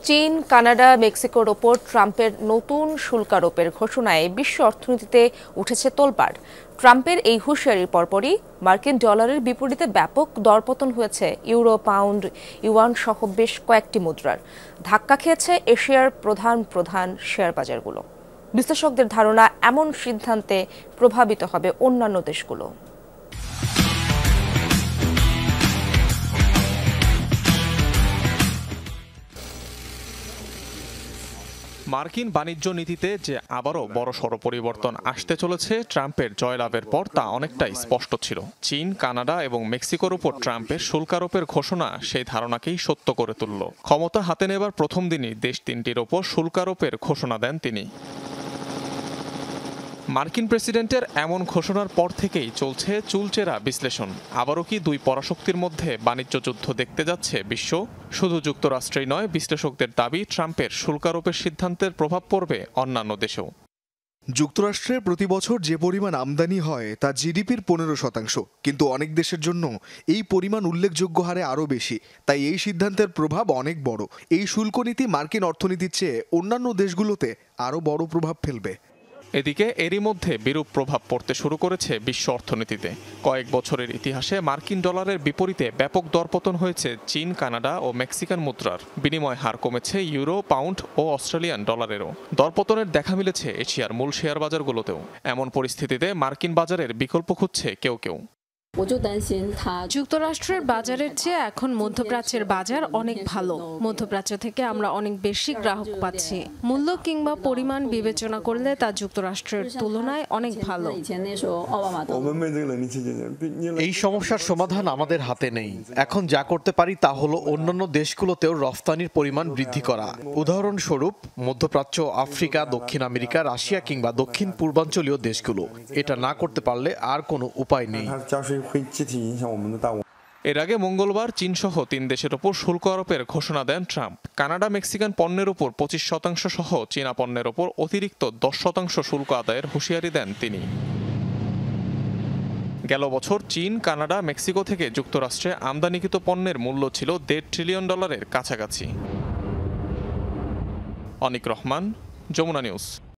চীন, কানাডা, মেক্সিকোর ওপর ট্রাম্পের নতুন শুল্ক আরোপের ঘোষণায় বিশ্ব অর্থনীতিতে উঠেছে তোলপাড়। ট্রাম্পের এই হুঁশিয়ারির পরপরই মার্কিন ডলারের বিপরীতে ব্যাপক দরপতন হয়েছে ইউরো, পাউন্ড, ইউয়ান সহ বেশ কয়েকটি মুদ্রার। ধাক্কা খেয়েছে এশিয়ার প্রধান শেয়ার বাজারগুলো। বিশ্লেষকদের ধারণা, এমন সিদ্ধান্তে প্রভাবিত হবে অন্যান্য দেশগুলো। মার্কিন বাণিজ্য নীতিতে যে আবারও বড়সড় পরিবর্তন আসতে চলেছে ট্রাম্পের জয়লাভের পর তা অনেকটাই স্পষ্ট ছিল। চীন, কানাডা এবং মেক্সিকোর উপর ট্রাম্পের শুল্ক আরোপের ঘোষণা সেই ধারণাকেই সত্য করে তুলল। ক্ষমতা হাতে নেবার প্রথম দিনই দেশ তিনটির ওপর শুল্ক আরোপের ঘোষণা দেন তিনি। মার্কিন প্রেসিডেন্টের এমন ঘোষণার পর থেকেই চলছে চুলচেরা বিশ্লেষণ। আবারও কি দুই পরাশক্তির মধ্যে বাণিজ্য যুদ্ধ দেখতে যাচ্ছে বিশ্ব? শুধু যুক্তরাষ্ট্রেই নয়, বিশ্লেষকদের দাবি ট্রাম্পের শুল্ক আরোপের সিদ্ধান্তের প্রভাব পড়বে অন্যান্য দেশেও। যুক্তরাষ্ট্রে প্রতি বছর যে পরিমাণ আমদানি হয় তা জিডিপির 15%, কিন্তু অনেক দেশের জন্য এই পরিমাণ উল্লেখযোগ্য হারে আরও বেশি। তাই এই সিদ্ধান্তের প্রভাব অনেক বড়। এই শুল্ক নীতি মার্কিন অর্থনীতির চেয়ে অন্যান্য দেশগুলোতে আরও বড় প্রভাব ফেলবে। এদিকে এরই মধ্যে বিরূপ প্রভাব পড়তে শুরু করেছে বিশ্ব অর্থনীতিতে। কয়েক বছরের ইতিহাসে মার্কিন ডলারের বিপরীতে ব্যাপক দরপতন হয়েছে চীন, কানাডা ও মেক্সিকান মুদ্রার। বিনিময় হার কমেছে ইউরো, পাউন্ড ও অস্ট্রেলিয়ান ডলারেরও। দরপতনের দেখা মিলেছে এশিয়ার মূল শেয়ার বাজারগুলোতেও। এমন পরিস্থিতিতে মার্কিন বাজারের বিকল্প খুঁজছে কেউ কেউ। যুক্তরাষ্ট্রের বাজারের চেয়ে এখন মধ্যপ্রাচ্যের বাজার অনেক ভালো। মধ্যপ্রাচ্য থেকে আমরা অনেক বেশি গ্রাহক পাচ্ছি। মূল্য কিংবা পরিমাণ বিবেচনা করলে তা যুক্তরাষ্ট্রের তুলনায় অনেক ভালো। এই সমস্যার সমাধান আমাদের হাতে নেই। এখন যা করতে পারি তা হলো অন্যান্য দেশগুলোতেও রফতানির পরিমাণ বৃদ্ধি করা। উদাহরণস্বরূপ মধ্যপ্রাচ্য, আফ্রিকা, দক্ষিণ আমেরিকা, রাশিয়া কিংবা দক্ষিণ পূর্বাঞ্চলীয় দেশগুলো। এটা না করতে পারলে আর কোনো উপায় নেই। এর আগে মঙ্গলবার চীনসহ 3 দেশের ওপর শুল্ক আরোপের ঘোষণা দেন ট্রাম্প। কানাডা, মেক্সিকান পণ্যের ওপর 25% সহ চীনা পণ্যের ওপর অতিরিক্ত 10% শুল্ক আদায়ের হুঁশিয়ারি দেন তিনি। গেল বছর চীন, কানাডা, মেক্সিকো থেকে যুক্তরাষ্ট্রে আমদানিকৃত পণ্যের মূল্য ছিল $1.5 ট্রিলিয়ন কাছাকাছি। অনিক রহমান, যমুনা নিউজ।